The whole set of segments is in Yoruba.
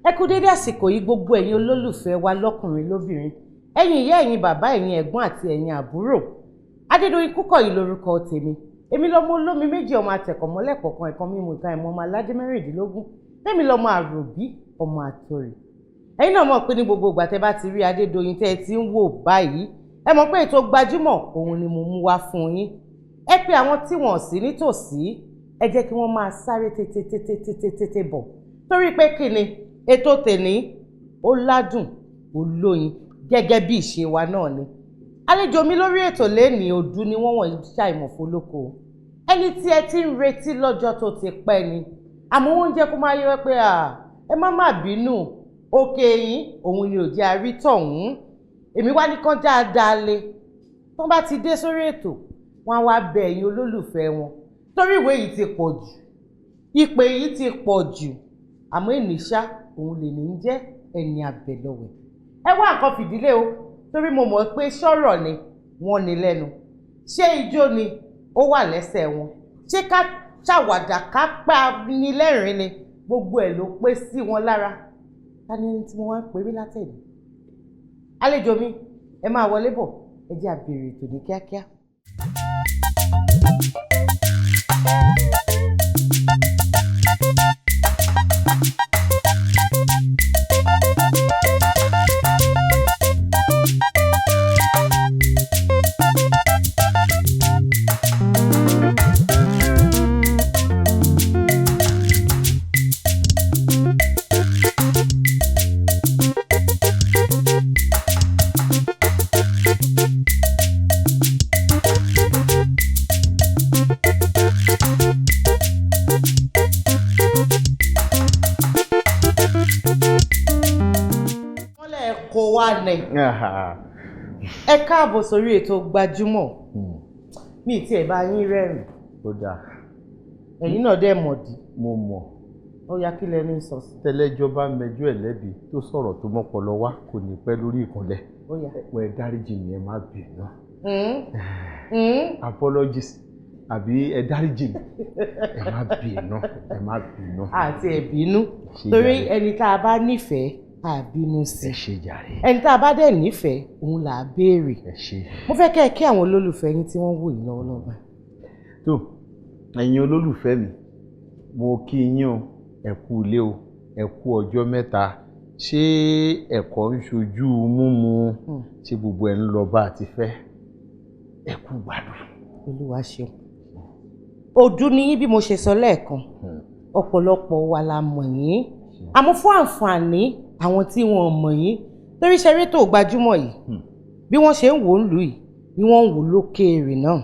Ẹ kú dédé àsìkò yìí gbogbo ẹ̀yin olólùfẹ́ wa lọ́kùnrin lóbìnrin, ẹ̀yin ìyá, ẹ̀yin bàbá, ẹ̀yin ẹ̀gbọ́n àti ẹ̀yin àbúrò. Adédoyin Kúkọ̀yí lórúkọ tèmi. Èmi lọmọ olómi méjì ọmọ àtẹ̀kọ̀mọ́lẹ̀ kọ̀ọ̀kan ẹ̀kan mímu ìka ẹ̀mọ́ ọmọ aládé mẹ́rìndínlógún. Èmi lọmọ àròbí ọmọ àtòrì. Ẹ̀yin náà mọ̀ pé ní gbogbo ìgbà tẹ́ bá ti rí Adédoyin tẹ́ ẹ ti ń wò báyìí, ẹ mọ̀ pé ètò gbajúmọ̀ òun ni mo mú wá fún yín. Ẹ pé àwọn tí wọ́n sí nítòsí, ẹ jẹ́ kí wọ́n máa sáré tètè bọ̀. Torí pé kí ni ètò tèní ó ládùn ó lóyin gẹ́gẹ́ bí ìṣe wa náà ni. Àlejò mi lórí ètò lẹ́ni Odù ni wọ́n ṣàìmọ̀ fólókò. Ẹni tí ẹ ti ń retí lọ́jọ́ tó ti pẹ́ ni. Àmọ́ wọ́n ń jẹ́ kó máa yẹ pé ẹ má bínú òkè yín òun ni ò jẹ́ àrítọ̀hún. Èmi wá ní kán dáadáa le. Tó bá ti dé sórí ètò, wọ́n á wá bẹ ẹ̀yin olólùfẹ́ wọn. Torí ìwé yìí ti pọ̀ jù. Ìpè yìí ti pọ̀ jù. Àmọ́ ènìṣá òun lè ní jẹ́ ẹni àbẹ̀lọ̀wẹ̀. Ẹ wá nǹkan fìdílé o, torí mo mọ̀ pé sọ̀rọ̀ ni wọ́n ní lẹ́nu. Ṣé ijó ni ó wà lẹ́sẹ̀ wọn? Ṣé ká ṣàwàdà ká pa ní lẹ́rìn ni? Gbogbo ẹ̀ ló pé sí wọn lára. Ta ni tí mo wá ń perí látẹ̀lé? Àlejò mi, ẹ máa wọlé bọ̀, ẹ jẹ́ á bẹ̀rẹ̀ ètò ní kíákíá. Ẹ káàbọ̀ sórí ètò gbajúmọ̀. Mi tí ẹ bá yín rẹ́rìn. Ó dáa. Ẹ̀yin náà dẹ̀ mọ̀dí. Mo mọ̀. Ó yá kí lẹ́ni sọ sí. Tẹ́lẹ́jọ́ bá mẹjọ ẹ̀ lẹ́bi tó sọ̀rọ̀ tó mọ́pọlọ wá kò ní pẹ́ lórí ìkúnlẹ̀. Ó yá. Ẹ dáríjì mi, ẹ má bínú. Apologies àbí ẹ dáríjì mi, ẹ má bínú, ẹ má bínú. Àti ẹ bínú torí ẹni tá a bá nífẹ̀ẹ́ àbínú sí. Ẹ ṣé jàre. Ẹni tá a bá dẹ̀ nífẹ̀ẹ́ òun là á béèrè. Ẹ ṣé. Mo fẹ́ kẹ́ ẹ kí àwọn olólùfẹ́ yín tí wọ́n wò yín lọ́wọ́lọ́wọ́ báyìí. Tó ẹ̀yin olólùfẹ́ mi, mo kí yín o, ẹ kú ilé o, ẹ kú ọjọ́ mẹ́ta. Ṣé ẹ̀kọ́ ń ṣojú múmu? Ṣé gbogbo ẹ̀ ń lọ bá a ti fẹ́? Ẹ kú gbádùn. Olúwa ṣeun. Odù ni yín bí mo ṣe sọ lẹ́ẹ̀kan. Ọ̀pọ̀lọpọ̀ wa la mọ̀ yín. Àmọ́ fún àǹfààní àwọn tí wọ́n mọ̀ yín, torí ṣe rétò gbajúmọ̀ yìí bí wọ́n ṣe ń wò ó lù yìí ni wọ́n ń wò lókèèrè náà.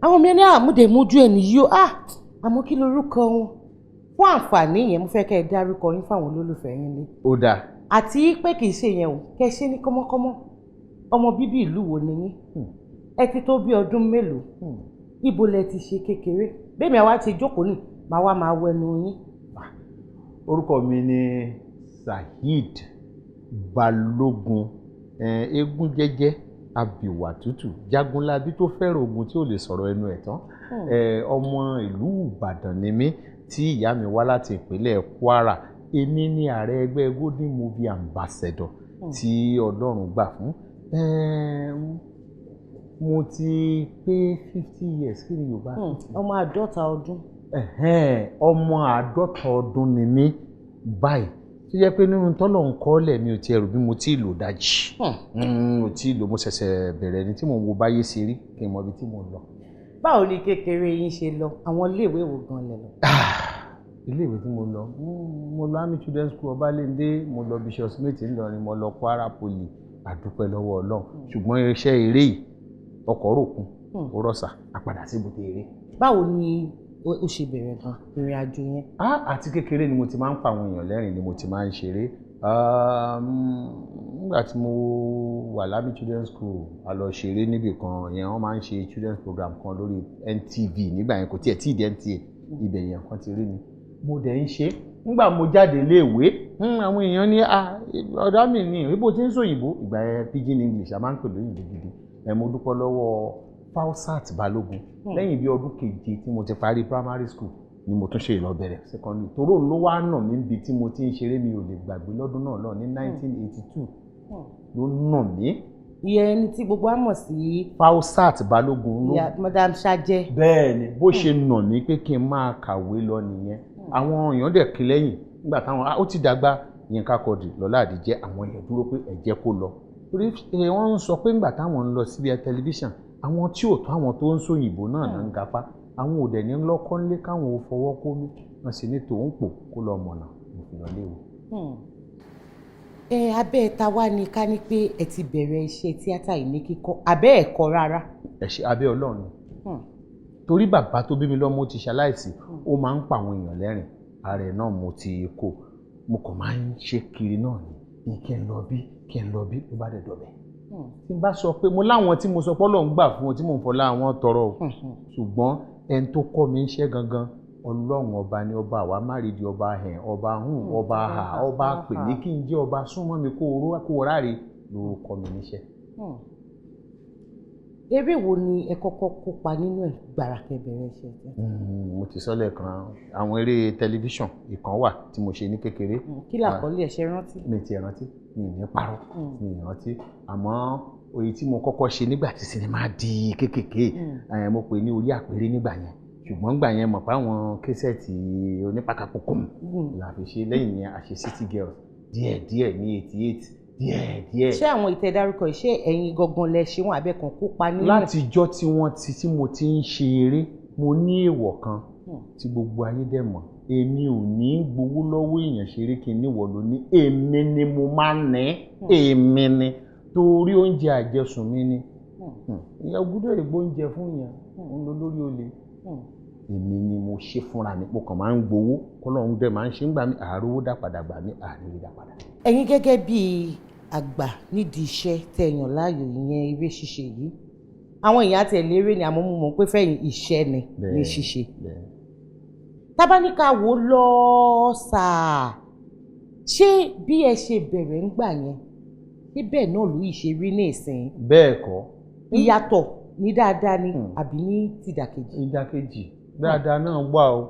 Àwọn mi ní àmúdèmójú ẹni yìí ó àmọ́ kí lorúkọ wọn? Fún àǹfààní yẹn mo fẹ́ kẹ́ ẹ dárúkọ yín fáwọn olólùfẹ́ yín ní. Ó dáa. Àti pé kì í ṣe yẹn o, kẹ́ ẹ ṣe ní kọ́mọ́kọ́mọ́. Ọmọ bíbí ìlú wo ni yín? Ẹ ti tó bí ọdún mélòó? Ibo lẹ ti ṣe kékeré? Bẹ́ẹ̀ni àwa ti jókòó nì, màá wá máa wẹnu yín. Orúkọ mi ni Saidi Balogun, eégún jẹ́jẹ́ abìwà tútù jagunlabi tó fẹ́ràn ogun tí ò lè sọ̀rọ̀ ẹnu ẹ̀ tán. Ọmọ ìlú Ìbàdàn ni mí tí ìyá mi wá láti ìpínlẹ̀ Kwara èmi ni ààrẹ ẹgbẹ́ Golden Movie Ambassador tí Ọlọ́run gbà fún. Mo ti pé 50 years kí ni Yorùbá. ọmọ 50 ọdún. ọmọ 50 ọdún ni mí báyìí tó jẹ́ pé nínú tọ́lọ̀ ń kọ́lẹ̀ mi ò tiẹ̀ rò bí mo ti lò dájì. mo ti lò mo ṣẹ̀ṣẹ̀ bẹ̀rẹ̀ ni tí mo wo báyé ṣe rí kí n mọ ibi tí mo lọ. báwo ni kékeré yín ṣe lọ àwọn iléèwé wo gan lẹ lọ. iléèwé tí mo lọ mo lọ Army Children's School Ọbalẹ́ndé, mo lọ Bishop Smith ńlọrin, mo lọ Kwara Poly, àdúpẹ́ lọ́wọ́ Ọlọ́run. ṣùgbọ́n iṣẹ́ eré yìí ọkọ̀ ròkun ó rọ̀ṣà àpàdà sí ibùdó eré. báwo ni ó ṣe bẹ̀rẹ̀ gan ìrìn àjò yẹn. àti kékeré ni mo ti máa ń pa àwọn èèyàn lẹ́rìn ni mo ti máa ń ṣeré. nígbà tí mo wà l'Army Children's School a lọ ṣeré níbì kan yẹn wọ́n máa ń ṣe children's program kan lórí NTV nígbà yẹn kò tiẹ̀ tí ì dé NTA ibẹ̀ yẹn kan ti rí mi mo dẹ̀ ń ṣe. nígbà mo jáde iléèwé àwọn èèyàn ní ọ̀dọ́ mi ní ibo tí ń sòyìnbó ìgbà yẹn pidgin English a máa ń pè lóyìnbó gidi. mo dúpọ́ lọ́wọ́ Saidi Balogun lẹ́yìn bí ọdún keje tí mo ti parí primary school ni mo tún ṣe ìlọbẹ̀rẹ̀ secondary toró ló wá nà mí níbi tí mo ti ń ṣeré mi ò lè gbàgbé lọ́dún náà lọ ní 1982 ló nà mí. ìyẹn ẹni tí gbogbo wa mọ̀ sí. Saidi Balogun ló. Madam Sajẹ. bẹ́ẹ̀ ni bó ṣe nà mí pé kí n máa kàwé lọ nìyẹn àwọn èèyàn dẹ̀ kí lẹ́yìn nígbà táwọn ó ti dàgbà Yínká Quadri Lọ́lá Àdìjẹ́ àwọn èèyàn dúró pé ẹ jẹ́ kó lọ torí wọ́n ń sọ pé nígbà táwọn ń lọ síbi tẹlifíṣàn àwọn tí ò tó àwọn tó ń sòyìnbó náà ń gapá àwọn ò dẹ̀ ní lọ́kọ́ ńlé káwọn ò fọwọ́ kó mi wọ́n sì ní tòun pò kó lọ mọ̀nà mo fi lọ léwu. abẹ́ ta wá ní ká ní pé ẹ ti bẹ̀rẹ̀ iṣẹ́ tíátà yìí ní kíkọ́ abẹ́ ẹ̀kọ́ rárá. abẹ́ Ọlọ́run ni torí bàbá tó bí mi lọ́mọ ti ṣaláìsí ó máa ń pa àwọn èèyàn lẹ́rìn ààrẹ náà mo ti kó mo kàn máa ń ṣe kiri náà ni kí n lọ bí ló bá dẹ̀ dọ̀bẹ̀. tí n bá sọ pé mo láwọn tí mo sọ pé Ọlọ́run gbà fún wọn tí mò ń fọlá àwọn tọrọ o ṣùgbọ́n ẹni tó kọ́ mi ń ṣe gangan Ọlọ́run ọba ni ọba àwa márìdí ọba hẹn ọba ọba hà ọba pè ní kí n jẹ́ ọba súnmọ́ mi kó ráre ló kọ́ mi níṣẹ́. eré wo ni ẹ kọ́kọ́ kópa nínú ẹ̀ gbàrà kẹbẹ̀rẹ̀ iṣẹ́ tẹ. mo ti sọ lẹ́ẹ̀kan àwọn eré tẹlifíṣàn ìkan wà tí mo ṣe ní kékeré. kí làkọlé ẹ ṣe rántí. mi ti rántí mi ní parọ́ mi rántí àmọ́ òye tí mo kọ́kọ́ ṣe nígbà tí sinimá di kékèké mo pè ní orí àpèrè nígbà yẹn ṣùgbọ́n gbà yẹn mọ̀ pé àwọn késẹ̀tì onípàkàpọ̀kọ̀ la fi ṣe lẹ́yìn yẹn a ṣe City Girls díẹ̀ ní 88 díẹ̀. ṣé àwọn ìtẹ̀dárúkọ ṣé ẹ̀yin gangan lẹ ṣe wọn abẹ́ kan kópa nínú. látijọ́ tí mo ti ń ṣe eré mo ní èèwọ̀ kan tí gbogbo ayé dẹ̀ mọ̀ èmi ò ní gbowó lọ́wọ́ èèyàn ṣeré kí n níwọ̀ ló ní èmi ni mo máa ń ní èmi ni torí oúnjẹ àjẹsùn mi ni ìyá gbọ́dọ̀ ègbó oúnjẹ fún yẹn ń lọ lórí olè èmi ni mo ṣe fúnra mi mo kàn máa ń gbowó kọ́lọ́run dẹ̀ máa ń ṣe ń gbà mí àárówó dá padà gbà mí àárín dá padà. ẹ̀yin gẹ́gẹ́ bíi àgbà nídìí iṣẹ́ tẹ̀yàn láàyò ìyẹn eré ṣíṣe yìí àwọn èèyàn àti ẹ̀lẹ́rẹ́ ni àmọ́ mo mọ̀ pé fẹ́yìn iṣẹ́ ni ní ṣíṣe tábáníkà wo lọ sáà ṣé bí ẹ ṣe bẹ̀rẹ̀ ń gbà yẹn ṣé bẹ́ẹ̀ náà ló yìí ṣe rí ní ìsìn. bẹ́ẹ̀ kọ́. ìyàtọ̀ ní dáadáa ni àbí ní tìdàkejì. ìdàkejì dáadáa náà wà o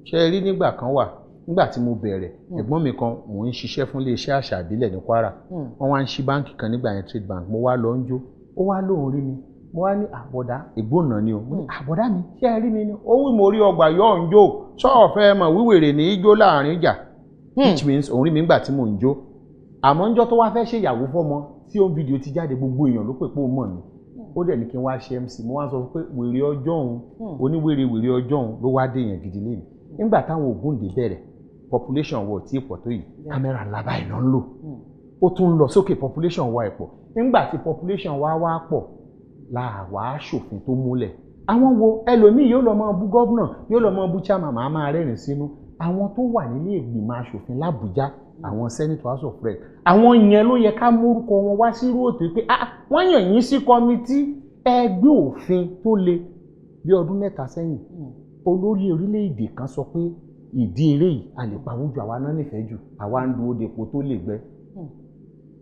ṣe rí nígbà kan wà nígbà tí mo bẹ̀rẹ̀ ẹ̀gbọ́n mi kan mò ń ṣiṣẹ́ fún iléeṣẹ́ àṣà ìbílẹ̀ ní Kwara wọ́n wá ń ṣí báǹkì kan nígbà yẹn Trade Bank mo wá lọ ń jó ó wá lóun rí mi mo wá ní àbọ̀dá ìgbóná ni o mo ní àbọ̀dá mi ṣé ẹ rí mi ni ó wí mo rí ọgbà yọ̀ ń jó sọ́ọ̀fẹ́ mọ̀ wíwèrè ní í jó láàrin ìjà which means òun rí mi nígbà tí mò ń jó àmọ́ ńjọ́ tó wá fẹ́ ṣe ìyàwó fọ́mọ tí ó ń fídíò ti jáde gbogbo èèyàn ló pè pé ó mọ̀ ni ó dẹ̀ ní kí n wá ṣe MC mo wá sọ pé wèrè ọjọ́ òun oníwèrè ọjọ́ òun ló wá dé èèyàn gidi lẹ́yìn nígbà táwọn Ògúndé bẹ̀rẹ̀ population wọ̀ tí pọ̀ tó yìí kámẹ́rà ńlá báyìí náà ń lò ó tún ń lọ sókè population wa ẹ̀ pọ̀ nígbà tí population wa wá pọ̀ làwa aṣòfin tó múlẹ̀ àwọn wo ẹlòmíì yóò lọ máa bú gọ́vnà yóò lọ máa bú chairman màá máa rẹ́rìn sínú àwọn tó wà nílé ìgbìmọ̀ aṣòfin l'Àbújá àwọn senator house of rep àwọn yẹn ló yẹ ká mórúkọ wọn wá sí róòtù pé wọ́n yàn yín sí kọ́mítì ẹgbẹ́ òfin tó le bí ọdún 3 sẹ́yìn olórí orílẹ̀-èdè kan sọ pé ìdí eré yìí a lè pawó ju àwa náà nífẹ̀ẹ́ jù àwa ń dúró depo tó lè gbẹ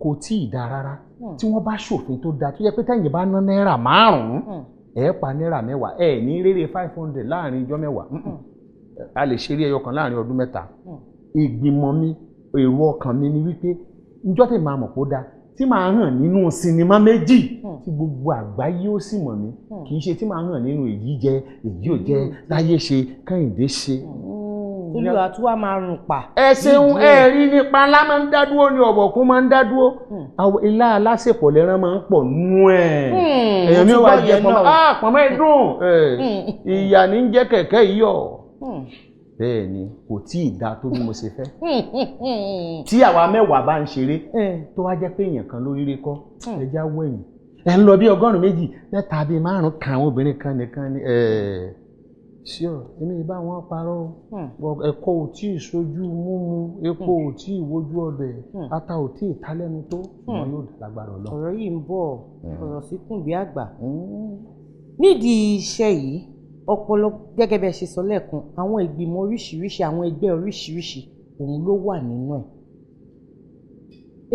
kò tí ì dáa rárá tí wọ́n bá ṣòfin tó dáa tó yẹ pé tẹ̀yìn bá ná náírà 5 ẹ̀ pa náírà 10 ẹ̀ ní rere 500 láàrin ijọ́ 10 a lè ṣeré ẹyọ kan láàrin ọdún 3 ìgbìmọ̀ mi èrò ọkàn mi ni wípé njọ́ tí màá mọ̀ kó dáa tí màá hàn nínú sinimá méjì tí gbogbo àgbáyé ó sì mọ̀ mí kì í ṣe tí màá hàn nínú èyí jẹ èyí ò jẹ láyé ṣe Kẹ́hìndé ṣe. Olúwa tí wàá máa rùn pa. ẹ ṣeun ẹ rí nípa ńlá máa ń dá dúró ní ọ̀bọ̀kún máa ń dá dúró ilá alásèpọ̀ lẹ́rán máa ń pọ̀ nú ẹ̀ èèyàn mi wá jẹ pọ̀nmọ́ ẹ̀dùn ìyá ní ń jẹ́ kẹ̀kẹ́ yíyọ̀ bẹ́ẹ̀ ni kò tí ì dáa tó bí mo ṣe fẹ́ tí àwa mẹ́wàá bá ń ṣeré tó wá jẹ́ pé èèyàn kan lóríire kọ́ ẹja wẹ̀yìn ẹ̀ ń lọ bí 100 mẹ́ta bíi 5 kan àwọn obìnrin kan nìkan ni ṣíọ èmi bá wọn parọ́ ẹ̀kọ́ ò tí ì sojú múmu epo ò tí ì wojú ọbẹ̀ ata ò tí ì ta lẹ́nu tó wọn yóò lágbára lọ. ọ̀rọ̀ yìí ń bọ̀ ọ̀rọ̀ síkùn bí àgbà nídìí iṣẹ́ yìí ọpọlọ gẹ́gẹ́ bẹ́ẹ̀ ṣe sọ lẹ́ẹ̀kan àwọn ìgbìmọ̀ oríṣiríṣi àwọn ẹgbẹ́ oríṣiríṣi òun ló wà nínú ẹ̀.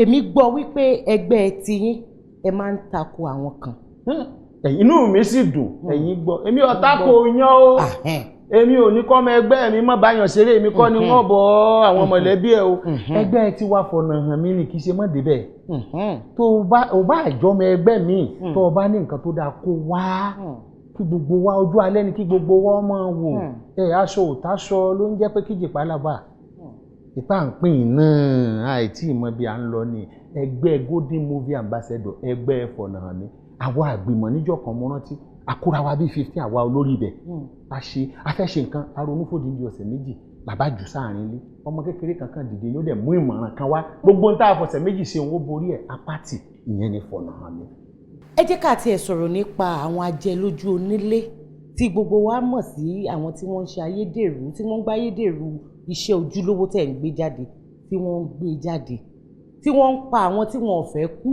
èmi gbọ́ wípé ẹgbẹ́ tiyín ẹ máa ń tako àwọn kan. inú mi sì dùn ẹ̀yin gbọ́ èmi ọ̀tá kò yan o èmi ò ní kọ́ ọmọ ẹgbẹ́ mi mọ́ báyàn ṣeré èmi kọ́ ni wọ́n bọ̀ àwọn mọ̀lẹ́bí ẹ̀ o ẹgbẹ́ tí wàá fọ̀nà hàn mí ni kì í ṣe mọ́ débẹ̀ tó o bá àjọmọ ẹgbẹ́ mi tó o bá ní nǹkan tó dáa kó wá kí gbogbo wa ojú alẹ́ ni kí gbogbo wa máa wò aṣọ òtáṣọ ló ń jẹ́ pé kíjì pálábà ìpá ń pín náà àìtí ìmọ̀ bí à ń lọ ní ẹgbẹ́ Golden Movie Ambassador ẹgbẹ́ fọ̀nà hàn mí àwa àgbìmọ̀ níjọ́ kan mo rántí akóra wa bíi 15 àwa olórí ibẹ̀ a fẹ́ ṣe nǹkan aronúfòdì ní ọ̀sẹ̀ méjì bàbá jù sáàrin ilé ọmọ kékeré kankan dìde yóò dẹ̀ mú ìmọ̀ràn kan wá gbogbo ń tá àfọ̀sẹ̀ méjì ṣe òun ó borí ẹ̀ apáàtì ìyẹn ni fọ̀nà hàn mí. ẹ jẹ́ ká tiẹ̀ sọ̀rọ̀ nípa àwọn ajẹlójú onílé tí gbogbo wa mọ̀ sí àwọn tí wọ́n ń ṣe ayédèrú tí wọ́n ń gbé ayédèrú iṣẹ́ ojúlówó tẹ̀ ń gbé jáde tí wọ́n ń gbé jáde tí wọ́n ń pa àwọn tí wọ́n ò fẹ́ kú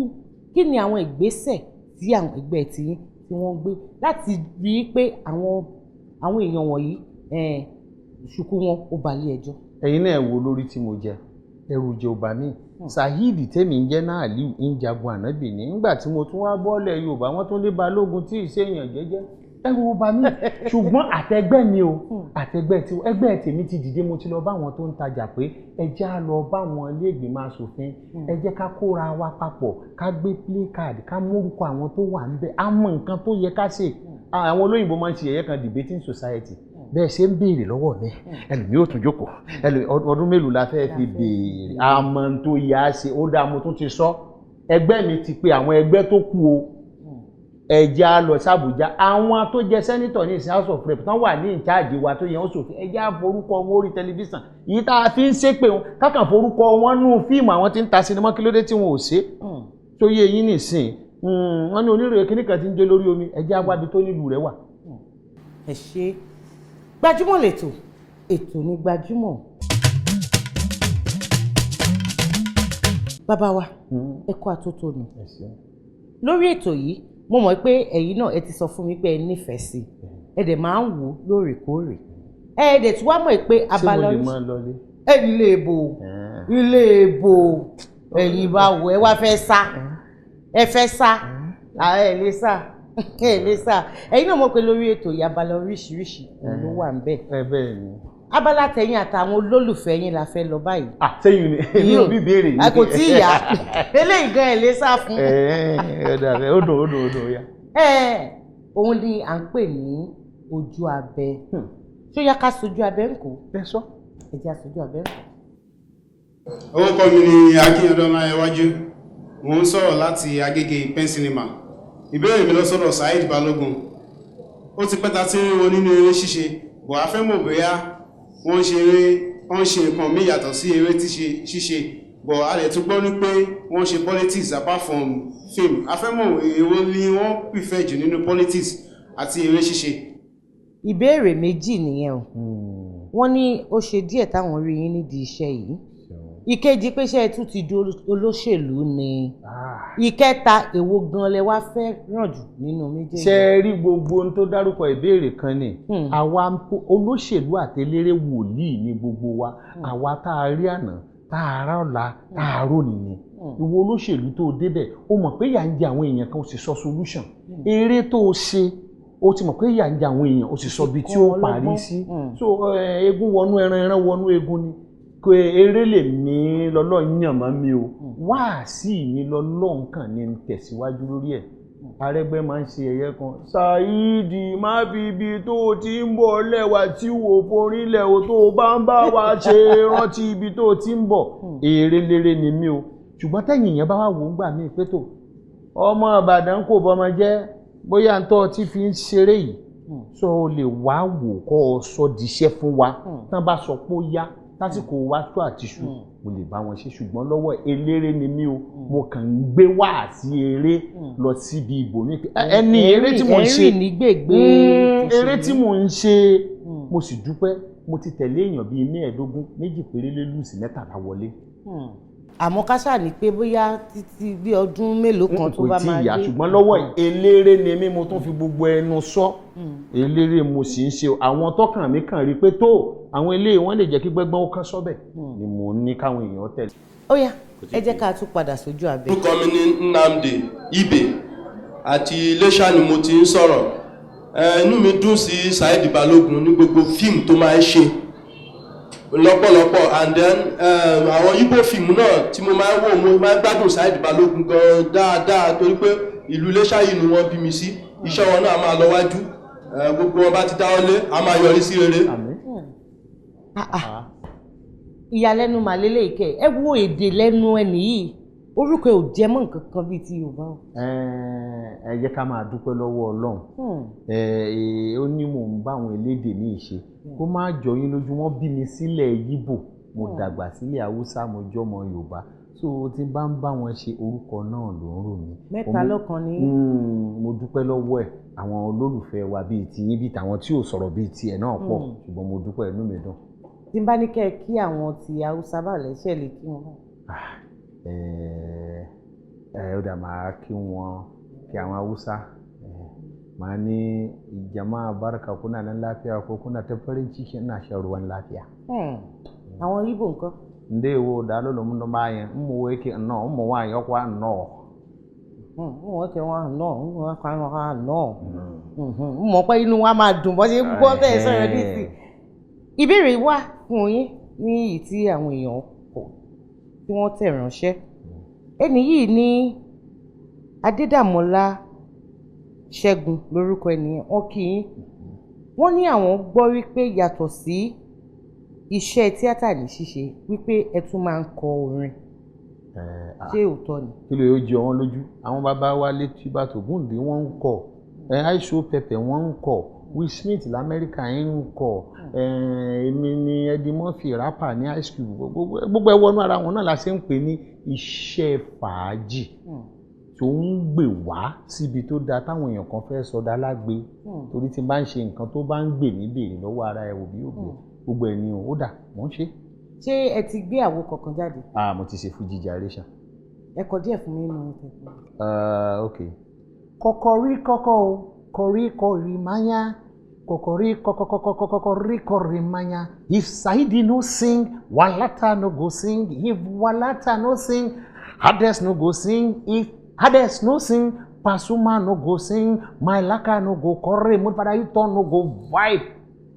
kí ni àwọn ìgbésẹ̀ tí àwọn ẹgbẹ́ tí wọ́n gbé láti rí i pé àwọn èèyàn wọ̀nyí ṣùkú wọn ó balẹ̀ ẹjọ́. ẹ̀yin náà wo lórí tí mo jẹ ẹrù jẹ ọba mi Saidi tèmi ń jẹ́ náà Aliu ń jagun ànábì ní nígbà tí mo tún wá bọ́ọ̀lẹ̀ Yorùbá wọ́n tún ní Balógun tí ì ṣèyàn jẹ́jẹ́ ẹrù ọba mi ṣùgbọ́n àtẹgbẹ́ mi o àtẹgbẹ́ tí ẹgbẹ́ tèmi ti dìde mo ti lọ bá wọn tó ń tajà pé ẹ jẹ́ á lọ bá wọn ilé ìgbìmọ̀ aṣòfin ẹ jẹ́ ká kóra wa papọ̀ ká gbé play card ká mórúkọ àwọn tó wà níbẹ̀ á mọ nǹkan tó yẹ ká ṣe àwọn olóyìnbó máa ń ṣe ẹ̀yẹ kan debating society bẹ́ẹ̀ ṣe ń béèrè lọ́wọ́ mi ẹlòmí ò tún jókòó ọdún mélòó la fẹ́ fi béèrè àmọ́ tó yẹ á ṣe ó dáa mo tún ti sọ ẹgbẹ́ mi ti pé àwọn ẹgbẹ́ tó kù o ẹ̀jẹ̀ á lọ sàbújá àwọn tó jẹ sẹ́nitọ̀ ní ìsìn house of rep tán wà ní ìcháàjì wa tó yẹ wọ́n sòfin ẹ̀jẹ̀ á forúkọ wọn orí tẹlifíṣàn yìí tá a fi ń ṣépè wọn kákan forúkọ wọn nú fíìmù àwọn tí ń ta sinimá kí ló dé tí wọn ò ṣe tó yẹ yín nìsín wọn ní oníròyìn kíní kan ti ń jẹ lórí omi ẹ̀jẹ̀ á wábi tó nílùú rẹ̀ wà. ẹ ṣe Gbajúmọ̀ lẹ́tọ̀ ètò ní Gbajúmọ̀. bàbá wa ẹ kú àtótónu lórí ètò yìí mo mọ̀ pé ẹ̀yin náà ẹ ti sọ fún mi pé ẹ nífẹ̀ẹ́ sí ẹ dẹ̀ máa ń wò lóòrèkóòrè ẹ dẹ̀ tí wàá mọ̀ pé abala ilé ìbò ẹ̀yin bá wò ẹ wá fẹ́ sá ẹ lè sá ẹ̀yin náà mọ̀ pé lórí ètò yìí abala oríṣiríṣi ló wà ń bẹ̀. bẹ́ẹ̀ ni abala tẹ̀yìn àtàwọn olólùfẹ́ yín la fẹ́ lọ báyìí. sẹ́yìn ni èmi ò bí béèrè yìí. kò tí ì yá eléyìí gan ẹ̀ lè sá fún. odò ya. òun ni à ń pè ní ojú abẹ ṣó yá ká sojú abẹ ń kó. ẹ sọ. ẹ jẹ́ àsojú abẹ ń kó. orúkọ mi ni Akínyẹ̀dọ́ Ọláyẹwájú mò ń sọ̀rọ̀ láti Agége pen cinema ìbéèrè mi lọ sọ́dọ̀ Saidi Balogun ó ti pẹ́ta tí wọ́n nínú eré ṣíṣe bọ̀ a fẹ́ mọ̀ bóyá wọ́n ṣe nǹkan mí yàtọ̀ sí eré ṣíṣe bọ̀ a lè tún gbọ́ ní pé wọ́n ṣe politics apart from film a fẹ́ mọ̀ èwo ni wọ́n prefer jù nínú politics àti eré ṣíṣe. ìbéèrè méjì nìyẹn o wọ́n ní ó ṣe díẹ̀ táwọn rí yín nídìí iṣẹ́ yìí ìkejì pé ṣe tún ti di olóṣèlú ni ìkẹta èwo gan lẹ wá fẹ́ ràn jù nínú méjèèjì. ṣe rí gbogbo ohun tó dárúkọ ìbéèrè kan ni àwa olóṣèlú àtẹlẹrẹ wòlíì ni gbogbo wa àwa tá a rí àná tá a rá ọ̀la tá a rò nìyẹn ìwọ olóṣèlú tó débẹ̀ ó mọ̀ pé ìyà ń jẹ àwọn èèyàn kan ó sì sọ solution eré tó o ṣe ó ti mọ̀ pé ìyà ń jẹ àwọn èèyàn ó sì sọ ibi tí ó parí sí so eégún wọnú ẹran wọnú eégún ni kò eré lè mí lọ́lọ́run yàn mọ́ mi o wáàsí mi lọ́lọ́run kàn ní tẹ̀síwájú lórí ẹ̀. Arẹ́gbẹ́ máa ń ṣe ẹ̀yẹ kan Saidi má fi ibi tó o ti ń bọ̀ lẹ́wà tí wò forílẹ̀ o tó o bá ń bá wa ṣe rántí ibi tó o ti ń bọ̀ èrè lérè ni mí o ṣùgbọ́n tẹ̀yìn yẹn bá wà wò ń gbà mí pé tó ọmọ Ìbàdàn kò bọ́mọ jẹ́ bóyá ń tọ́ tí fi ń ṣeré yìí sọ o lè wá wò kọ́ ọ sọ díṣẹ́ fún wa tán bá sọ pé ó yá lásìkò wá tó àtiṣù mo lè bá wọn ṣe ṣùgbọ́n lọ́wọ́ eléré ni mí o mo kàn ń gbé wá sí eré lọ síbi ibòmí ẹni eré tí mo ń ṣe eré tí mo ń ṣe mo sì dúpẹ́ mo ti tẹ̀lé èèyàn bíi 15 méjì péré lé lùsì 13 wọlé. àmọ́ ká ṣáà ní pé bóyá títí bí ọdún mélòó kan tó bá máa dé. kò tí ì yá ṣùgbọ́n lọ́wọ́ eléré ni mí mo tún fi gbogbo ẹnu sọ eléré mo sì ń ṣe àwọn tọkàn mi kàn rí pé tó àwọn eléyìí wọ́n lè jẹ́ kí gbẹ́gbọ́n ó kán sọ́bẹ̀ ni mo ní káwọn èèyàn tẹ̀lé. ó yá ẹ jẹ́ ká tún padà sójú abẹ́. orúkọ mi ní Nnamdi Ibe àti Iléṣà ni mo ti ń sọ̀rọ̀ inú mi dùn sí Saidi Balogun ní gbogbo fíìmù tó máa ń ṣe lọ́pọ̀lọpọ̀ and then àwọn Igbo fíìmù náà tí mo máa ń wò mo máa ń gbádùn Saidi Balogun gan dáadáa torí pé ìlú Iléṣà yìí ni wọ́n bí mi sí iṣẹ́ wọn náà máa lọ wájú gbogbo wọn bá ti dáwọ́lé a máa yọrí sí rere. ìyàlẹ́nu màlélẹ́ ìkẹ́ ẹ wo èdè lẹ́nu ẹni yìí orúkọ ò jẹ́ mọ́ nǹkan kan bíi ti Yorùbá o. ẹ jẹ́ ká máa dúpẹ́ lọ́wọ́ Ọlọ́run ó ní mò ń bá àwọn elédè ní ìṣe kó má jọ yín lójú wọn bí mi sílẹ̀ Yíbò mo dàgbà sílẹ̀ Haúsá mo jọmọ Yorùbá so tí bá ń bá wọn ṣe orúkọ náà ló ń rò mí. mẹ́ta lọ́kan ni. mo dúpẹ́ lọ́wọ́ ẹ̀ àwọn olólùfẹ́ wa bíi ti yín bíi tàwọn tí ò sọ̀rọ̀ bíi tiẹ̀ náà pọ̀ ṣùgbọ́n mo dúpẹ́ inú mi dùn. tí n bá ní kẹ́ ẹ kí àwọn ti Haúsá bá lẹ́sẹ̀ lè kí wọn. ó dà máa kí wọn kí àwọn Haúsá máa ní jama'a barka kuna nan lafiya ko kuna ta farin ciki ina shan ruwan lafiya. àwọn Igbo nǹkan. ndewo daalụ ụlọ m nọmba ụmụ nwoke nnọọ ụmụ nwaanyị ọkwa nnọọ. ụmụ nwoke nwa nnọọ ụmụ nwoke nwa nnọọ. mọ̀ pé inú wa máa dùn bó ṣe ń gbọ́ bẹ́ẹ̀ sọ̀rọ̀ ní sí. ìbéèrè wà fún yín ní èyí tí àwọn èèyàn kọ tí wọ́n tẹ̀ ránṣẹ́. ẹni yìí ní Adédàmọ́lá Ṣẹ́gun lórúkọ ènìyàn wọn kì í wọ́n ní àwọn gbọ́ wípé yàtọ̀ sí iṣẹ́ tíátà ní ṣíṣe wípé ẹ tún máa ń kọ orin ṣé òótọ́ ni. kí ló yóò jẹ wọn lójú àwọn bàbá wa létí Bàtògúndé wọ́n ń kọ aisho pẹpẹ wọ́n ń kọ Will Smith lamẹ́ríkà ń kọ èmi ni Eddie Murphy rapper ní high school gbogbo ẹwọ́nú ara wọn náà la ṣe ń pè ní iṣẹ́ fàájì tó ń gbè wá síbi tó dáa táwọn èèyàn kan fẹ́ sọdá lágbe torí tí n bá ń ṣe nǹkan tó bá ń gbè mí béèrè lọ́wọ́ ara ẹ̀ òbí òbí gbogbo ẹ̀ ni ó dà mò ń ṣe. ṣé ẹ ti gbé àwo kankan jáde. mo ti ṣe Fuji generation. ẹ kọ díẹ̀ fún mi nínú ìtẹ̀kùn. ok. kọkọrí kọkọ o kọrí kọrí máyà kọkọrí kọkọrí kọrí máyà if Saidi no sing Walata no go sing if Walata no sing Hades no go sing if Hades no sing Pasuma no go sing Mailaka no go kọrí Mufadayito no go vibe.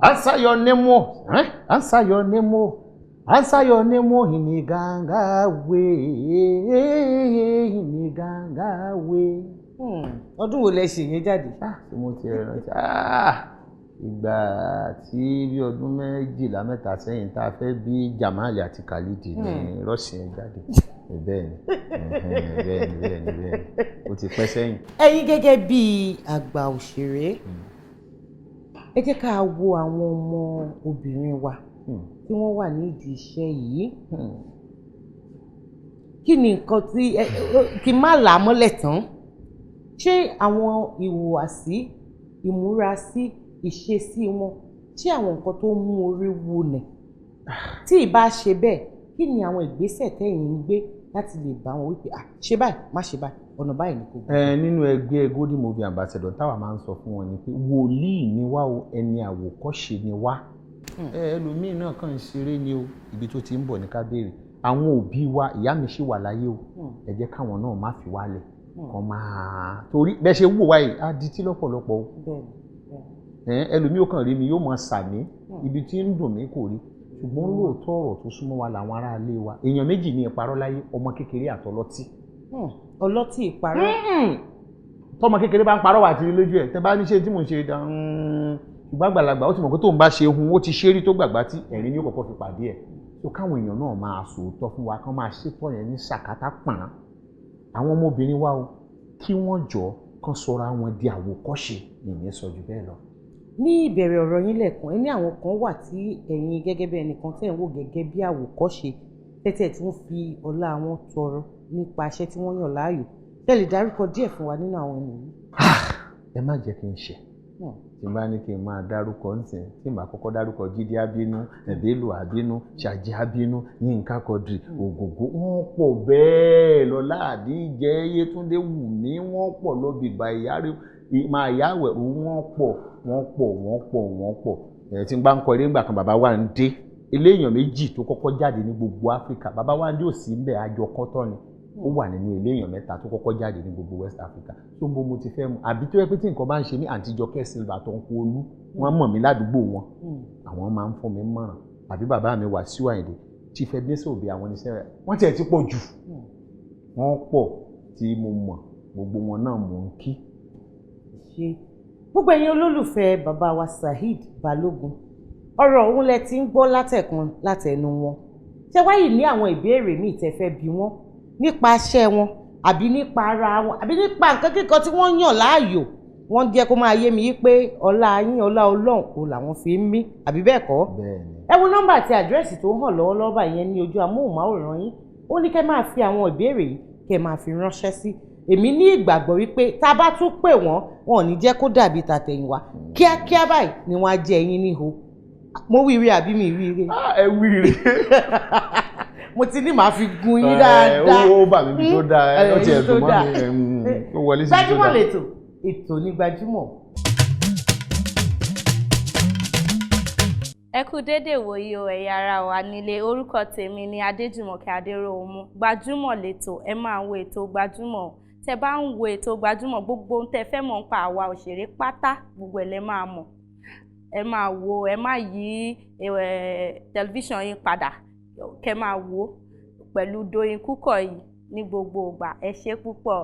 Answer your name o. Answer your name o. Answer your name o. Iniganga we. Iniganga we. ọdún wo lẹ ṣe yẹn jáde. tí mo ti rántí ìgbà tí bí ọdún 12 sẹ́yìn tá a fẹ́ bí Jamal àti Khalid ní rọ́ọ̀sì yẹn jáde. bẹ́ẹ̀ni ó ti pẹ́ sẹ́yìn. ẹ̀yin gẹ́gẹ́ bíi àgbà òṣèré ẹ jẹ́ ká wo àwọn ọmọ obìnrin wa tí wọ́n wà nídìí iṣẹ́ yìí kí ni nǹkan tí kí n má là á mọ́lẹ̀ tán ṣé àwọn ìhùwàsí ìmúrasí ìṣesí wọn ṣé àwọn nǹkan tó mú orí wú nẹ̀ tí ì bá ṣe bẹ́ẹ̀ kí ni àwọn ìgbésẹ̀ tẹ́yìn ń gbé láti lè bá wọn wípé ṣe báyìí má ṣe báyìí ọ̀nà báyìí ni kò gbé. nínú ẹgbẹ́ Golden Movie Ambassador táwa máa ń sọ fún wọn ni pé wòlíì ni wá o ẹni àwòkọ́ṣe ni wá. ẹlòmíín náà kàn ń ṣeré ni o ibi tó ti ń bọ̀ ní ká béèrè àwọn òbí wa ìyá mi ṣì wà láyé o ẹ jẹ́ káwọn náà má fi wálẹ̀ kàn máa torí bẹ́ẹ̀ ṣe wò wáyé á di tí lọ́pọ̀lọpọ̀ o. ẹlòmíín ó kàn rí mi yóò mọ sàmí ibi tí ń dùn mí kò rí ṣùgbọ́n lóòótọ́ ọ̀rọ̀ tó súnmọ́ wa làwọn aráalé wa èèyàn méjì ní ìparọ́ láyé ọmọ kékeré àtọlọ́tí. ọlọ́tí ìparọ́. tọmọ kékeré bá ń parọ́ wà tí lójú ẹ̀ tẹ́ bá ní ṣe tí mò ń ṣe dán ṣùgbọ́n àgbàlagbà ó ti mọ̀ pé tóun bá ṣe hun ó ti ṣe rí tó gbàgbá tí ẹ̀rín ní ó kọ́kọ́ fi pàdé ẹ̀ tó káwọn èèyàn náà máa sòótọ́ fún wa kán máa ṣètò yẹn ní ṣàkátà pọ̀n àwọn ọmọbìnrin wa o kí wọ́n jọ kán sọra wọn di àwòkọ́ṣe nìyẹn sọ jù bẹ́ẹ̀ lọ. ní ìbẹ̀rẹ̀ ọ̀rọ̀ yín lẹ́ẹ̀kan ẹ ní àwọn kan wà tí ẹ̀yin gẹ́gẹ́ bí ẹnìkan tẹ̀ ń wò gẹ́gẹ́ bí àwòkọ́ṣe tẹ́tẹ̀ tí wọ́n fi ọlá wọn tọrọ nípa iṣẹ́ tí wọ́n yàn láàyò tẹ́ lè dárúkọ díẹ̀ fún wa nínú àwọn ènìyàn. ẹ má jẹ́ kí n ṣe tí n bá ní kí n máa dárúkọ nsìn tí n bá kọ́kọ́ dárúkọ Jídé Abínú Ẹ̀bẹ́lò Abínú Ṣàjì Abínú Yínká Quadri Ògògó wọ́n pọ̀ bẹ́ẹ̀ Lọlá Àdíjẹ Yétúndé Wùmí wọ́n pọ̀ lọ́bì ìgbà máa yáwẹ̀ wọ́n pọ̀ tí n bá ń kọ eré ńgbà kan bàbá wa ń dé eléèyàn méjì tó kọ́kọ́ jáde ní gbogbo Áfíríkà bàbá wa ń dé òsì ń bẹ̀ àjọ kọ́tọ́ ni ó wà nínú eléèyàn mẹ́ta tó kọ́kọ́ jáde ní gbogbo West Africa tó ń bó mo ti fẹ́ mu àbí tó yẹ pé tí nǹkan bá ń ṣe mí àǹtí Jọkẹ́ Silva tó ń kó olú wọ́n mọ̀ mí ládùúgbò wọn àwọn máa ń fún mi mọ̀ràn àbí bàbá mi Wàsíù Àyìndé tí fẹ́ gbé sóòbí àwọn oníṣẹ́ rẹ̀ wọ́n tiẹ̀ ti pọ̀ jù wọ́n pọ̀ tí mo mọ̀ gbogbo wọn náà mò ń kí. gbogbo ẹ̀yin olólùfẹ́ bàbá wa Saidi Balogun ọ̀rọ̀ òun lẹ ti ń gbọ́ látẹ̀kan látẹnu wọn ṣé wáyé ní àwọn ìbéèrè míì tẹ́ fẹ́ bi wọ́n nípa iṣẹ́ wọn àbí nípa ara wọn àbí nípa nǹkan kíkan tí wọ́n yàn láàyò wọ́n jẹ́ kó máa yé mi yí pé ọlá yín ọlá Ọlọ́run kò làwọn fi ń mí àbí bẹ́ẹ̀ kọ́. ẹ wo nọ́mbà àti àdírẹ́sì tó hàn lọ́wọ́lọ́wọ́ báyẹn ní ojú amóhùnmáwòrán yín ó ní kẹ́ máa fi àwọn ìbéèrè yìí kẹ́ máa fi ránṣẹ́ sí èmi ní ìgbàgbọ́ wípé tá a bá tún pè wọ́n wọn ò ní jẹ́ kó dàbí tàtẹ̀yìnwá kíákíá báyìí ni wọ́n á jẹ ẹyin níhò mo wíire àbí mi wíire. ẹ wíire. mo ti ní màá fi gun yín dáadáa. ó bà mí bí tó dáa ẹ ọtí ẹ tó mọ mi ó wọlé sí tó dáa. Gbajúmọ̀ lẹ́tọ̀ ètò ní Gbajúmọ̀. ẹ kú dédé wòye o ẹ̀yà ara wa nílé orúkọ tèmi ni Adéjùmọ̀kẹ́ Adéròhunmú Gbajúmọ̀ lẹ́tọ̀ ẹ máa wo ètò Gbajúmọ̀ tẹ bá ń wo ètò Gbajúmọ̀ gbogbo ohun tẹ fẹ́ mọ̀ nípa àwa òṣèré pátá gbogbo ẹ̀ lẹ máa mọ̀ ẹ máa wo ẹ má yí tẹlifíṣàn yín padà kẹ́ máa wò pẹ̀lú Doyin Kúkọ̀yí ní gbogbo ìgbà ẹ ṣé púpọ̀.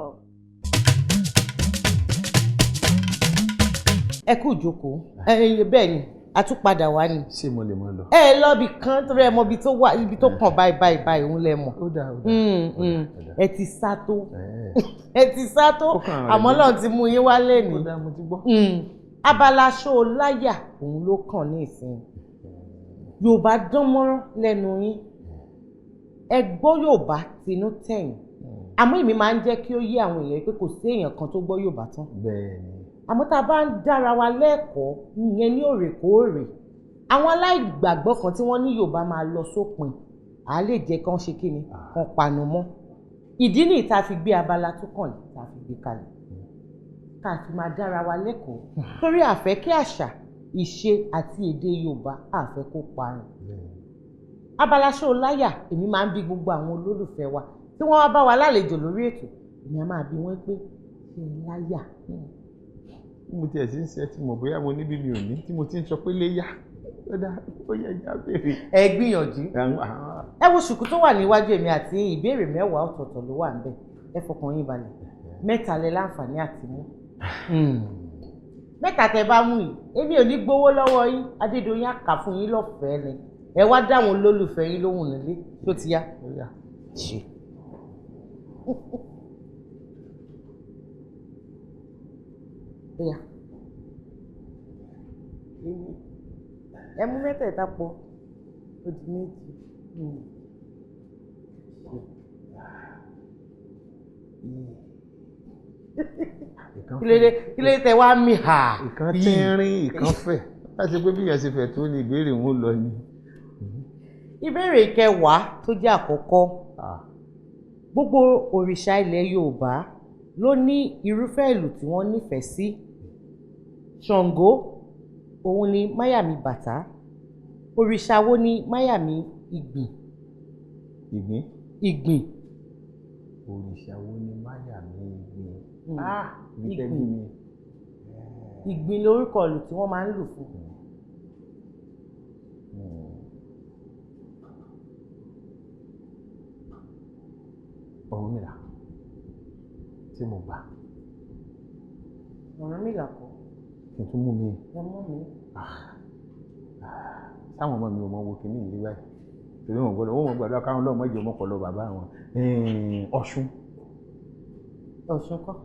ẹ kú ìjókòó bẹ́ẹ̀ ni a tún padà wá ni. ṣé mo lè mọ lọ. ẹ lọ́bì kan torí ẹ mọ ibi tó wà ibi tó kàn báyìí òun lẹ mọ̀. ó dáa. ẹ ti sá tó àmọ́ náà ti mú yín wálé ní. ó dáa mo ti gbọ́. abala ṣó láyà òun ló kàn ní ìsìn Yorùbá dán mọ́rán lẹ́nu yín ẹ gbọ́ Yorùbá tinú tẹ̀yìn àmọ́ èmi máa ń jẹ́ kí ó yé àwọn èèyàn pé kò sí èèyàn kan tó gbọ́ Yorùbá tán. bẹ́ẹ̀ni. àmọ́ tá a bá ń dára wa lẹ́kọ̀ọ́ ìyẹn ní òrèkóòrè àwọn aláìgbàgbọ́ kan tí wọ́n ní Yorùbá máa lọ sópin à lè jẹ́ kán ṣe kí ni kán panu mọ́ ìdí nìyí tá a fi gbé abala tó kàn yìí tá a fi gbé kalẹ̀ ká fi máa dára wa lẹ́kọ̀ọ́ torí àfẹ́ kí àṣà ìṣe àti èdè Yorùbá àfẹ́ kó parun. abala ṣó láyà èmi máa ń bi gbogbo àwọn olólùfẹ́ wa tí wọ́n wá bá wa lálejò lórí ètò èmi á máa bi wọ́n pé ṣé láyà. mo tiẹ̀ sí ń ṣe tí mo bóyá mo níbi mi ò ní tí mo ti ń sọ pé léyà ó yẹ já béèrè. ẹ gbìyànjú ẹ wo ṣùkú tó wà níwájú èmi àti ìbéèrè 10 ọ̀tọ̀ọ̀tọ̀ ló wà níbẹ̀ ẹ fọkàn yín balẹ̀ 3 lẹ láǹfààní àti mú 3 tẹ bá mú yìí èmi ò ní gbowó lọ́wọ́ yín Adédoyin á kà fún yín lọ́fẹ̀ẹ́ ni ẹ wá dáwọn olólùfẹ́ yín lóhùn nílé tó ti yá. ṣe. ẹ mú 3 pọ̀ ó di 2. kí ló dé tẹ wá mí hà. ìkan tínrín ìkan fẹ̀ láti pé bí yẹn ṣe fẹ̀ tó ní ìbéèrè wọn lọ ni. ìbéèrè 10 tó jẹ́ àkọ́kọ́ gbogbo òrìṣà ilẹ̀ Yorùbá ló ní irúfẹ́ ìlù tí wọ́n nífẹ̀ẹ́ sí Ṣàngó òun ni máyàmí bàtá òrìṣà wo ni máyàmí ìgbìn. ìgbìn. òrìṣà wo ni máyàmí ìgbìn. ìgbìn ìgbìn lórúkọ ìlù tí wọ́n máa ń lù fún. Ọ̀rúnmìlà tí mo gbà. Ọ̀rúnmìlà kọ́. Kí n tún mú mi. Ẹ mú mi. Táwọn ọmọ mi ò mọ wo kìíní ìlú báyìí torí wọn gbọ́dọ̀ káwọn ọlọ́mọ ìjọ mọ́pọ̀lọ bàbá wọn. Ọ̀ṣun. Ọ̀ṣun kọ́.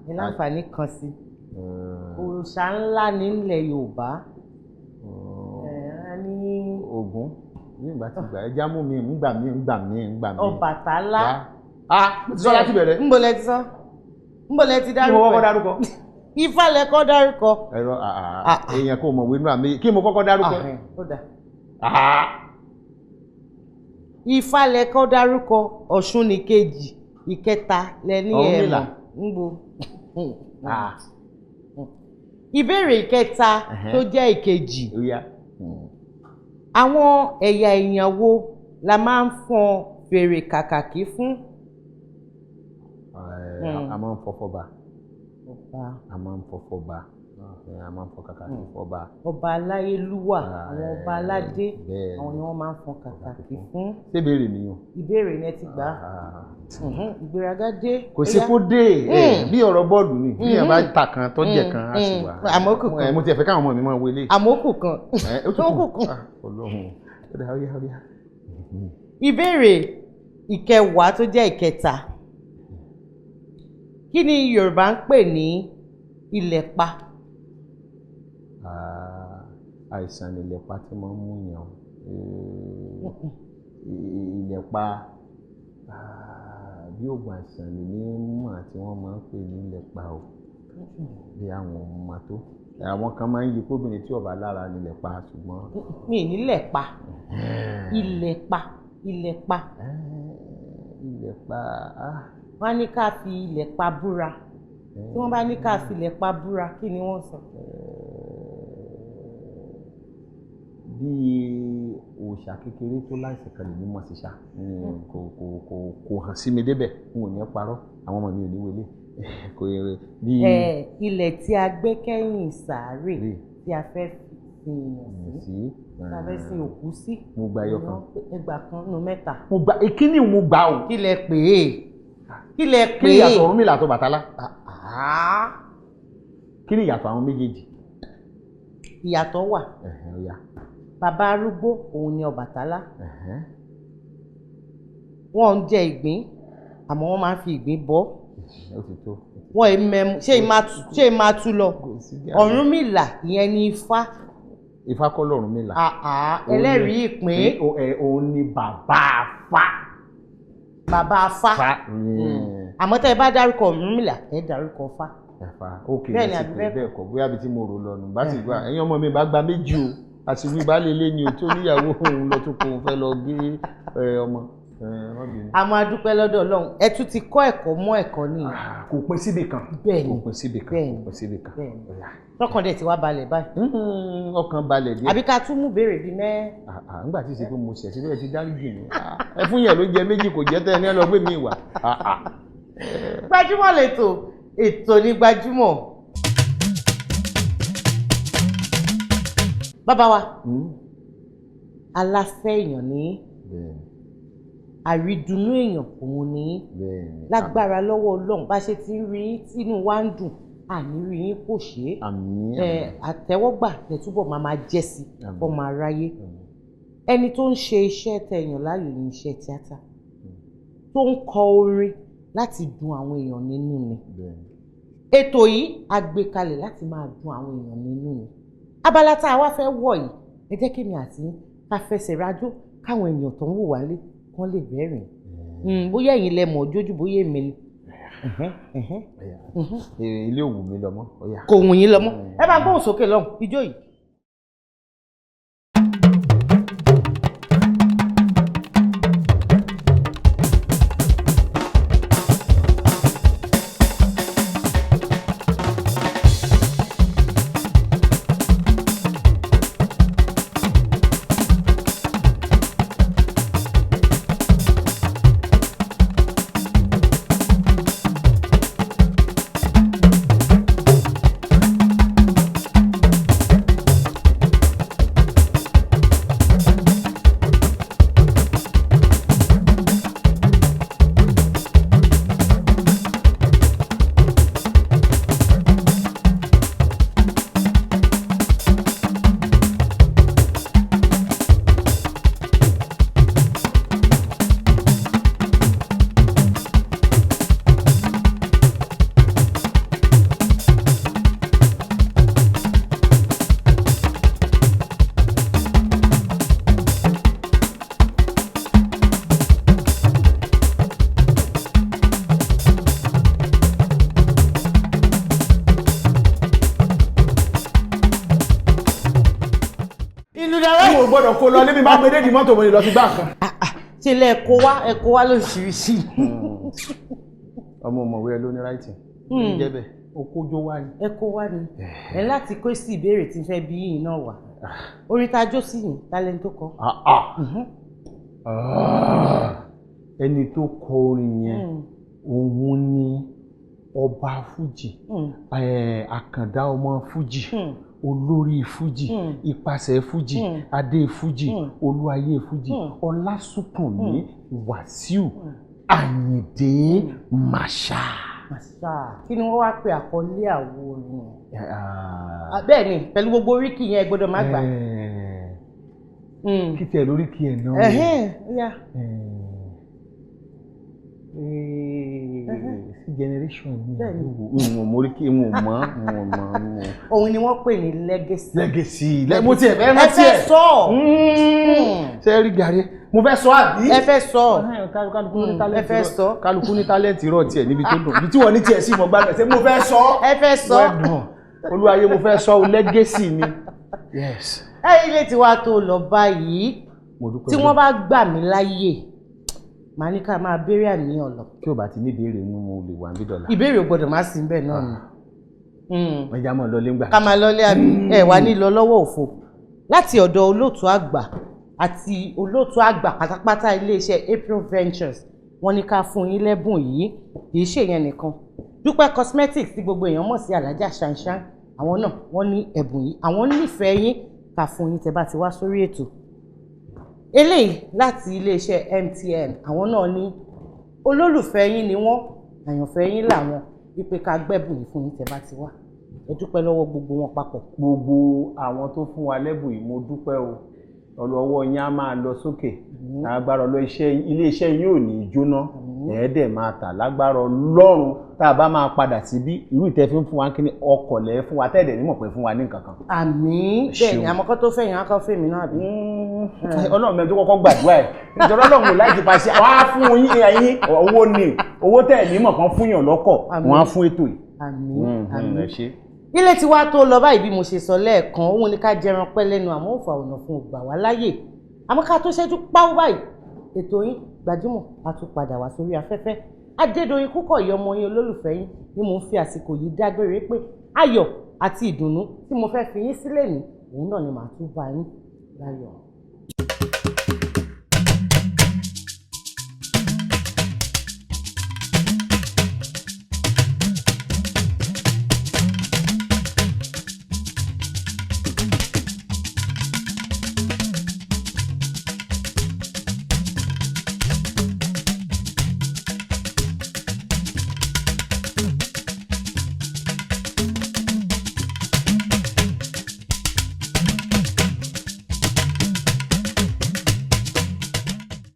Ní láǹfààní kan sí. Òòṣà ńlá nílẹ̀ Yorùbá. Ní Ògún ní ìgbà tí gbà ẹja mú mi ńgbà mí. Ọbàtálá. Mo ti sọ láti bẹ̀rẹ̀. Ńbo lẹ ti sọ? Ńbo lẹ ti dárúkọ? Kí mo kọ́kọ́ dárúkọ? Ifá lẹ kọ́ dárúkọ. Ẹ̀rọ èèyàn kò mọ̀ wínú àmì kí mo kọ́kọ́ dárúkọ? Ó dà. Ifá lẹ kọ́ dárúkọ, Ọ̀ṣun ní kejì, ìkẹta lẹ ní ẹ̀mọ̀. Ńbo. Ìbéèrè ìkẹta tó jẹ́ ìkejì. Àwọn ẹ̀yà èèyàn wo la máa ń fọn fèrè kàkàkí fún? A máa ń fọ́fọ́ba. A máa ń fọ́fọ́ba. A máa ń fọn kàkàkí fọ́ba. Ọba aláyélúwà, àwọn ọba aládé, àwọn ni wọ́n máa ń fọn kàkàkí fún. Ṣé ìbéèrè nìyẹn? Ìbéèrè ni ẹ ti gbà. Ìgbéraga dé. Kò sí kó dé bí ọ̀rọ̀ bọ́ọ̀lù ni bí ẹ̀ bá ta kan tó jẹ kan á sì wà. Àmókù kan. Mo ti ẹ̀fẹ́ káwọn ọmọ mi máa wọlé. Àmókù kan. Àmókù kan. Ọlọ́run. Ìbéèrè ìkẹwàá tó jẹ́ ìkẹta. Kí ni Yorùbá ń pè ní ìlẹ̀pa? Àìsàn ìlẹ̀pa tí wọ́n mú yàn. Ìlẹ̀pa bí oògùn àìsàn lè ní mọ̀ tí wọ́n máa ń pè ní ìlẹ̀pa o. Bí àwọn ọmọ tó. Àwọn kan máa ń yí kóbìnrin tí ọba lára nílẹ̀ pa ṣùgbọ́n. Mi ì nílẹ̀ pa. Ilẹ̀ pa. Wọ́n á ní ká fi ilẹ̀ pa búra. Tí wọ́n bá ní ká fi ilẹ̀ pa búra kí ni wọ́n sọ? Bí òòṣà kékeré tó láìsàn kan lè ní mọ̀ sí ṣá kò hàn sí mi débẹ̀ n ò ní parọ́ àwọn ọmọ mi ò ní wọlé. Ilẹ̀ tí a gbé kẹ́yìn sàárè tí a fẹ́ sin sí tí a fẹ́ sin òkú sí. Mo gba ẹyọ kan. Ẹgbà kan nínú mẹ́ta. Mo gba ìkíní mo gbà o. Kí lẹ pè é? Kí ni ìyàtọ̀ Ọ̀rúnmìlà àti Ọbàtálá? Kí ni ìyàtọ̀ àwọn méjèèjì? Ìyàtọ̀ wà. Bàbá arúgbó òun ni Ọbàtálá. Wọ́n ń jẹ ìgbín àmọ́ wọ́n máa ń fi ìgbín bọ́. Wọ́n mẹ́mu ṣé máa tú lọ? Ọ̀rúnmìlà ìyẹn ni Ifá. Ifá kọ́ l'Ọ̀rúnmìlà. Ẹlẹ́rìí ìpín. Òun ni bàbá Afá. Bàbá Afá. Àmọ́ tẹ́ ẹ bá dárúkọ Ọ̀rúnmìlà ẹ dárúkọ Ifá. Bẹ́ẹ̀ ni àbí bẹ́ẹ̀ kọ́ bóyá bí tí mo rò lọ́nu bá sì gbà ẹ̀yin ọmọ mi bá gba méjì o àti wí baálé ilé ni o tí oníyàwó òun lọ tó kó òun fẹ́ lọ gbé ọmọ. A máa dúpẹ́ lọ́dọ̀ Ọlọ́run ẹ tún ti kọ́ ẹ̀kọ́ mọ́ ẹ̀kọ́ nìyẹn. Kò pín síbì kan. Bẹ́ẹ̀ni kò pín síbì kan. Tọkàn dẹ̀ ti wá balẹ̀ báyìí. Ọkàn balẹ̀ díẹ̀. Àbí ká tún mú béèrè bíi mẹ́. Nígbà tí ìṣe pé mo ṣẹ̀ síbẹ̀ ti dárí jù mí. Ẹ fún yẹn ló jẹ méjì kò jẹ́ tẹ́ ẹ ní ẹ lọ gbé mi wà. Gbajúmọ̀ lètò ètò ní Gbajúmọ̀. Bàbá wa aláfẹ́ èèyàn ní àrídùnnú èèyàn òun ní lágbára lọ́wọ́ Ọlọ́run bá ṣe ti ń rí tínú wa ń dùn àní rí yín kò ṣe é àtẹ́wọ́gbà tẹ̀túbọ̀ máa jẹ́ sí ọmọ aráyé. Ẹni tó ń ṣe iṣẹ́ tẹ̀yàn láàyò ní iṣẹ́ tíátà tó ń kọ orin láti dùn àwọn èèyàn nínú ni. Ètò yìí a gbé kalẹ̀ láti máa dùn àwọn èèyàn nínú ni. Abala tá a wá fẹ́ wọ̀ yìí ẹ jẹ́ kí mi àti ká fẹsẹ̀ rájò káwọn èèyàn tó ń wò wá lé kán lè bẹ̀rẹ̀. Bóyá ẹ̀yin lẹ mọ̀ jójú bóyá èmi ni. Ilé òwú mi lọ mọ́. Kò wù yín lọ mọ́. Ẹ bá gbóhùn sókè lọ́hùn ijó yìí. ò gbọ́dọ̀ kó lọ lébi máa gbé dé di mọ́tò mo lè lọ sí gbà kan. ṣe lẹ ẹ̀kọ́ wá lóṣìṣì. ọmọ ọmọwé ẹ ló ní ráìtì ń jẹ́ bẹ́ẹ̀ ó kójó wá ni. ẹ kó wá ni ẹ láti kó sí ìbéèrè tí ń fẹ́ bí yìí náà wà orin tá a jó sí yìí tálẹ́ tó kọ. ẹni tó kọ orin yẹn òun ni ọba fújì àkàndá ọmọ fújì olórí fújì ipasẹ̀ fújì adé fújì olúayé fújì ọlásùnkànmí wàsíù àyìndé màṣá. kí ni wọ́n wá pe àkọlé àwo orin bẹ́ẹ̀ ni pẹ̀lú gbogbo oríkì yẹn ẹ gbọ́dọ̀ má gbà. kí tẹ lórí kí ẹ náà sí generation mi mo rí kí mo mọ. òun ni wọ́n pè ní legacy. mo ti ẹ̀ fẹ́ rántí ẹ̀. ẹ fẹ́ sọ. ṣé rí gàrí mo fẹ́ sọ àbí. ẹ fẹ́ sọ. ẹ fẹ́ sọ. kálukú ní tálẹ́ǹtì rọ̀ tiẹ̀ níbi tó dùn ibi tí wọ́n ní tiẹ̀ sí mo gbàgbé ṣé mo fẹ́ sọ. ẹ fẹ́ sọ. olúwayé mo fẹ́ sọ legacy ni. yes. ilé tí wàá tó lọ báyìí tí wọ́n bá gbà mí láyè màá ní ká máa béèrè àníyàn lọ. kí o bá ti ní ìbéèrè inú mo lè wà níbí dọ̀la. ìbéèrè ò gbọdọ̀ má sí bẹ́ẹ̀ náà ni. ẹja mọ̀ lọlé ńgbà. ká máa lọlé àbí ẹ wà ní lọ lọ́wọ́ òfo láti ọ̀dọ̀ olóòtú àgbà àti olóòtú àgbà pátápátá iléeṣẹ́ April Ventures wọ́n ní ká fún yín lẹ́bùn yìí kì í ṣe yẹn nìkan Dúpẹ́ Cosmetics tí gbogbo èèyàn mọ̀ sí alájà ṣanṣan àwọn náà wọ́n ní ẹ̀bùn yìí àwọn nífẹ̀ẹ́ yín ká fún yín tẹ́ bá ti wá sórí ètò eléyìí láti iléeṣẹ́ MTN àwọn náà ní olólùfẹ́ yín ni wọ́n àyànfẹ́ yín làwọn wípé ká gbẹ́bùn yìí fún yín tẹ́ bá ti wá ẹ dúpẹ́ lọ́wọ́ gbogbo wọn papọ̀. gbogbo àwọn tó fún wa lẹ́bùn yìí mo dúpẹ́ o ọlọ́wọ́ yín á máa lọ sókè lágbára iléeṣẹ́ yín ò ní í jóná ẹ̀ẹ́dẹ̀ máa tà lágbára Ọlọ́run tá a bá máa padà síbí irú ìtẹ́ fi ń fún wa kí ni ọkọ̀ lẹ́ fún wa tẹ́ẹ̀dẹ̀ nímọ̀ pé fún wa ní nǹkan kan. àmín bẹ́ẹ̀ ni àmọ́kọ́ tó fẹ̀yìn akọ́ fèmí náà bí. Ọlọ́run mẹ́rin tó kọ́kọ́ gbàdúrà ẹ̀ ìjọba Ọlọ́run láì ti paṣẹ wọ́n á fún yín owó ni owó tẹ́ẹ̀ nímọ̀ kan fún yàn lọ́kọ̀ wọ́n á fún ètò yìí. àmín ilé tí wàá tó lọ báyìí bí mo ṣe sọ lẹ́ẹ̀kan òun ni ká jẹran pẹ́ lẹ́nu àmọ́ òfà ọ̀nà fún ògbà wá láyè àmọ́ ká tó ṣẹ́jú páwó báyìí ètò yín Gbajúmọ̀ a tún padà wá sórí afẹ́fẹ́ Adédoyin Kúkọ̀yí ọmọ yín olólùfẹ́ yín ni mò ń fi àsìkò yìí dágbére pé ayọ̀ àti ìdùnnú tí mo fẹ́ fi yín sílẹ̀ ní òun náà ni màá tún bá yín láyọ̀.